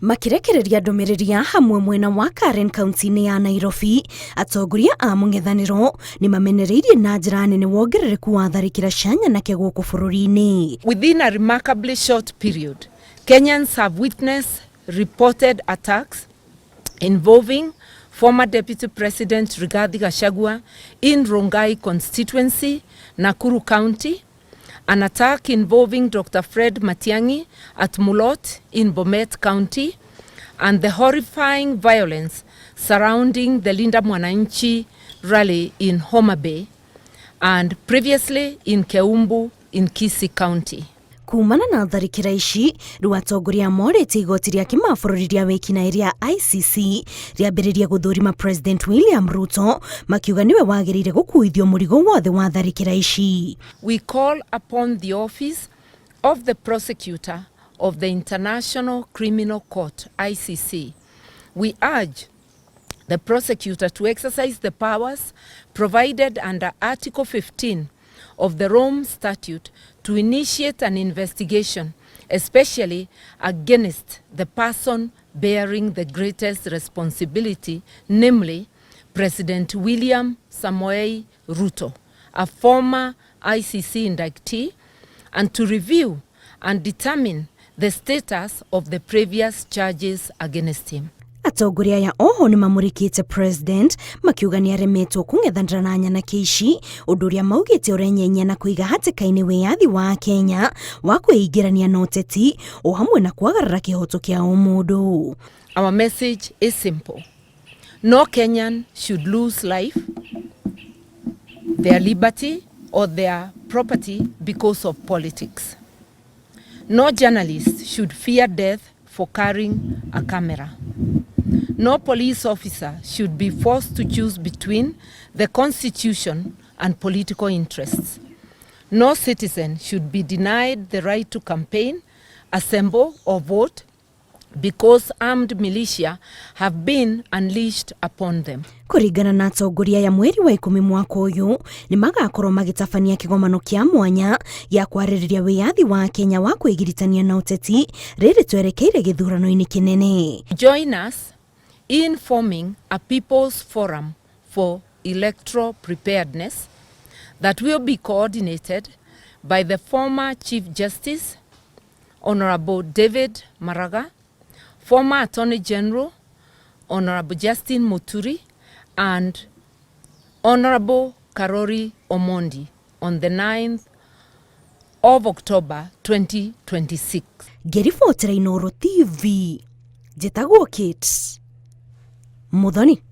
Makirekereria ndumirirĩa hamwe mwena wa Karen County ya Nairobi, atongoria a Mũngethanĩro ni mamenereirie na njĩra nene wongerereku wa tharĩkĩra cia nyanake gũkũ bũrũri-inĩ. Within a remarkably short period, Kenyans have witnessed reported attacks involving former Deputy President Rigathi Gachagua in Rongai constituency, Nakuru County, an attack involving Dr. Fred Matiang'i at Mulot in Bomet County, and the horrifying violence surrounding the Linda Mwananchi rally in Homa Bay, and previously in Keumbu in Kisii County. Kumana na tharĩkĩra ici, rĩu atongoria morĩte igoti rĩa kĩmabũrũri rĩa wĩkinaĩ rĩa ICC rĩambĩrĩria gũthũrima President William Ruto, makiuga niwe wagĩrĩire gũkuithio mũrigo wothe wa tharĩkĩra ici. We call upon the office of the prosecutor of the International Criminal Court, ICC. We urge the prosecutor to exercise the powers provided under Article 15 of the Rome Statute to initiate an investigation, especially against the person bearing the greatest responsibility, namely President William Samoei Ruto, a former ICC inductee, and to review and determine the status of the previous charges against him. Atongoria ya oho ni mamurikite president makiuga ni aremetwo kũng'ethanĩra na nyanake ici, ũndũ ũrĩa maugĩte ũrenyenya na kũiga hatĩka-inĩ wĩyathi wa Kenya wa kwĩingĩrania na ũteti o hamwe na kwagarara kĩhoto kĩa ũmũndũ. Our message is simple. No Kenyan should lose life, their liberty or their property because of politics. No journalist should fear death for carrying a camera. No police officer should be forced to choose between the Constitution and political interests. No citizen should be denied the right to campaign, assemble, or vote because armed militia have been unleashed upon them. Kũringana na atongoria ya mweri wa 10 mwaka ũyũ, ni magakorwo magĩtabania kĩgomano kĩa mwanya ya kwarĩrĩria wĩyathi wa Kenya wa kwĩgiritania na ũteti rĩrĩ twerekeire gĩthurano-inĩ kĩnene. Join us in forming a People's Forum for Electoral Preparedness that will be coordinated by the former Chief Justice, Honorable David Maraga, former Attorney General, Honorable Justin Muturi, and Honorable Karori Omondi on the 9th of October 2026. Gerifotera Inoro TV, Jetagwo Kids, Muthoni.